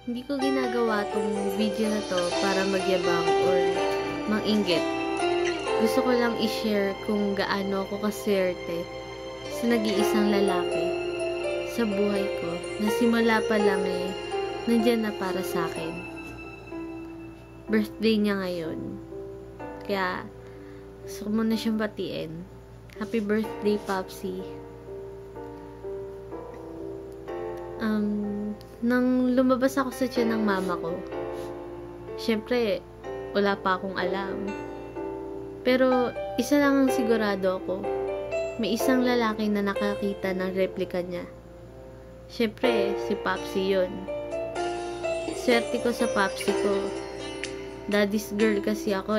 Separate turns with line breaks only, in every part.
Hindi ko ginagawa tong video na to para magyabang or manginggit. Gusto ko lang i-share kung gaano ako kaswerte sa nag-iisang lalaki sa buhay ko na simula pa lang nandyan na para sa akin. Birthday niya ngayon. Kaya, gusto ko muna siyang batiin. Happy birthday, Popsy. Nang lumabas ako sa tiyan ng mama ko, syempre, wala pa akong alam. Pero, isa lang ang sigurado ako. May isang lalaki na nakakita ng replika niya. Syempre, si Popsy yun. Swerte ko sa Popsy ko. Daddy's girl kasi ako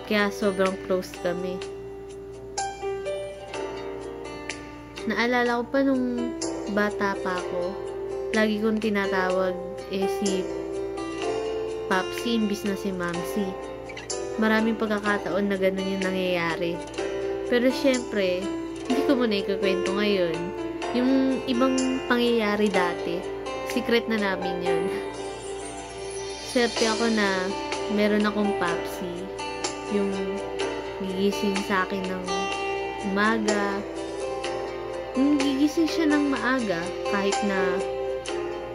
kaya sobrang close kami. Naalala ko pa nung bata pa ako, lagi kong tinatawag si Popsy imbis na si Mamsy. Maraming pagkakataon na ganun yung nangyayari. Pero syempre, hindi ko muna ikukwento ngayon. Yung ibang pangyayari dati, secret na namin yun. Swerte ako na meron akong Popsy. Yung gigising sa akin ng umaga. Gigising siya ng maaga kahit na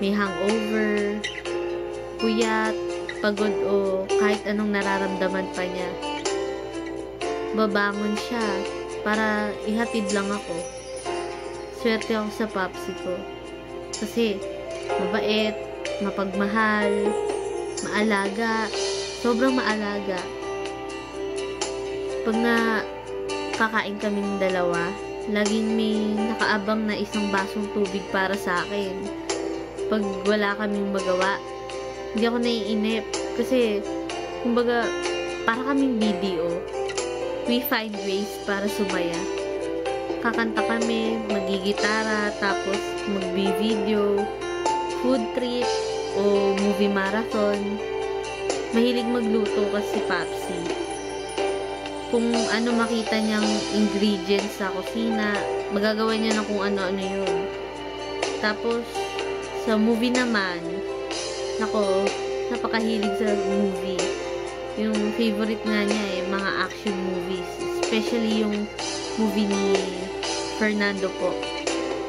may hangover, puyat, pagod o kahit anong nararamdaman pa niya. Babangon siya para ihatid lang ako. Swerte ako sa Popsy ko. Kasi mabait, mapagmahal, maalaga, sobrang maalaga. Pag kakain kaming dalawa, laging may nakaabang na isang basong tubig para sa akin. Pag wala kaming magawa, hindi ako naiinip. Kasi, kumbaga, para kaming video. We find ways para sumaya. Kakanta kami, magigitara, tapos magbi-video, food trip, o movie marathon. Mahilig magluto kasi Popsy. Kung ano makita niyang ingredients sa kusina, magagawa niya na kung ano-ano yun. Tapos, sa movie naman, nako, napakahilig sa movie. Yung favorite nga niya mga action movies. Especially yung movie ni Fernando po.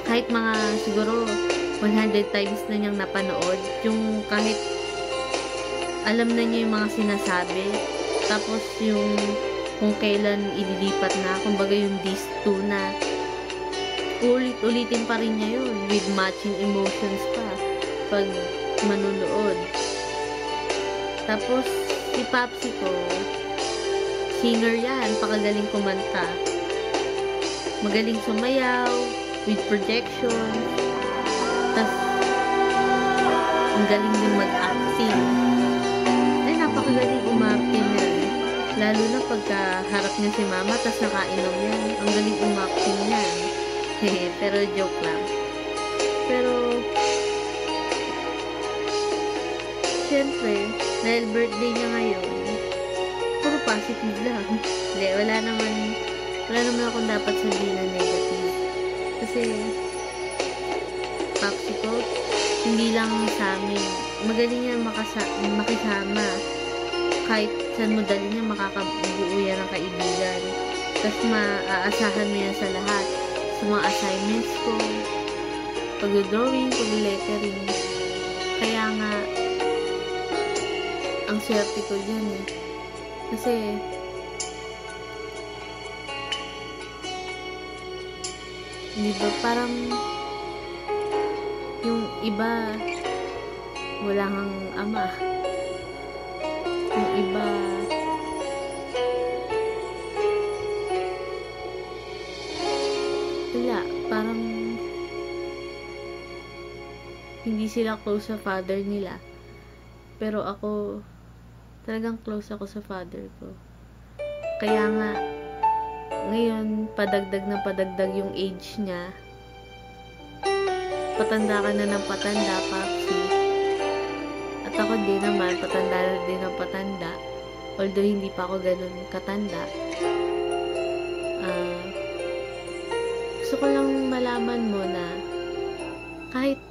Kahit mga siguro 100 times na niyang napanood. Yung kahit alam na niya yung mga sinasabi. Tapos yung kung kailan ililipat na, kumbaga yung this 2 na, ulit-ulitin pa rin niya yun with matching emotions pa pag manunood. Tapos si Popsy ko, singer yan, pakagaling kumanta, magaling sumayaw with projection, tas ang galing din mag-acting. Ay, napakagaling umacting yan. Lalo na pagka harap niya si mama, tas nakainom yan. Ang galing umacting yan. Pero joke lang. Pero, syempre, dahil birthday niya ngayon, puro positive lang. Hindi, wala naman akong dapat sabihin na negative. Kasi, Popsy ko, hindi lang sa amin. Magaling yan makisama. Kahit saan mo dali niya, makakabuo yan ng kaibigan. Tapos maaasahan mo yan sa lahat. Sa mga assignments ko, pag-drawing, pag-lettering. Kaya nga, ang swerte ko dyan Kasi, di ba, parang yung iba, wala kang ama. Yung iba, wala, parang hindi sila close sa father nila. Pero ako, talagang close ako sa father ko. Kaya nga, ngayon, padagdag na padagdag yung age niya. Patanda ka na ng patanda, Popsy. At ako din naman, patanda na din ng patanda. Although, hindi pa ako ganun katanda. Gusto ko lang malaman mo na kahit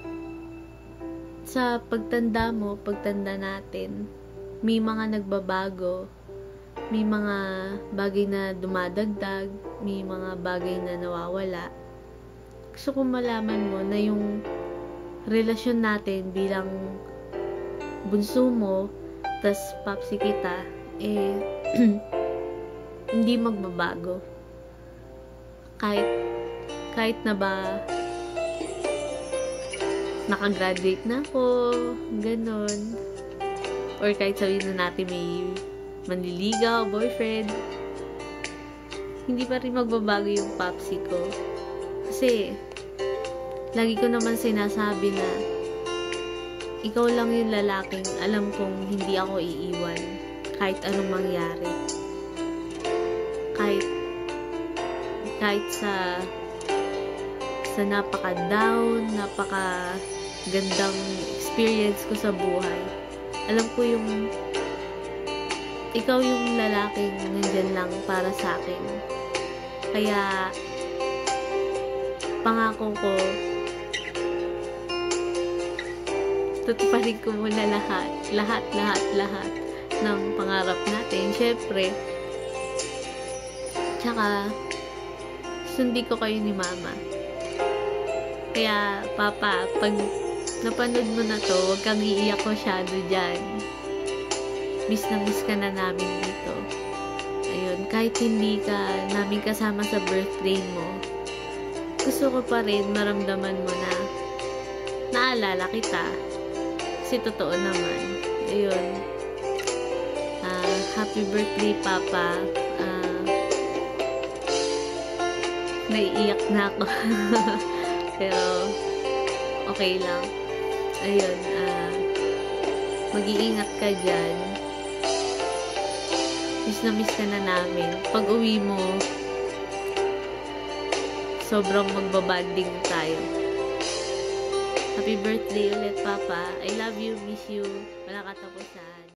sa pagtanda mo, pagtanda natin, may mga nagbabago, may mga bagay na dumadagdag, may mga bagay na nawawala. Gusto ko malaman mo na yung relasyon natin bilang bunso mo, tas papsi kita, hindi magbabago. Kahit na ba nakagraduate na ako, ganon. Or kahit sabihin na natin may manliligaw, boyfriend, hindi pa rin magbabago yung papsi ko. Kasi, lagi ko naman sinasabi na ikaw lang yung lalaking alam kong hindi ako iiwan kahit anong mangyari. Kahit sa napaka-down, napaka-gandang experience ko sa buhay. Alam ko yung ikaw yung lalaking nandyan lang para sa akin. Kaya pangako ko, tutuparin ko muna lahat ng pangarap natin. Syempre, tsaka sundin ko kayo ni mama. Kaya, papa, pag napanood mo na to, huwag kang iiyak masyado dyan. Miss na miss ka na namin dito. Ayun, kahit hindi ka namin kasama sa birthday mo, gusto ko pa rin maramdaman mo na naalala kita. Kasi totoo naman. Ayun. Happy birthday, papa. Naiiyak na ako. Pero, okay lang. Ayun, mag-iingat ka dyan. Miss na miss ka na namin. Pag uwi mo, sobrang magbabanding tayo. Happy birthday ulit, papa. I love you, miss you. Wala katapusan.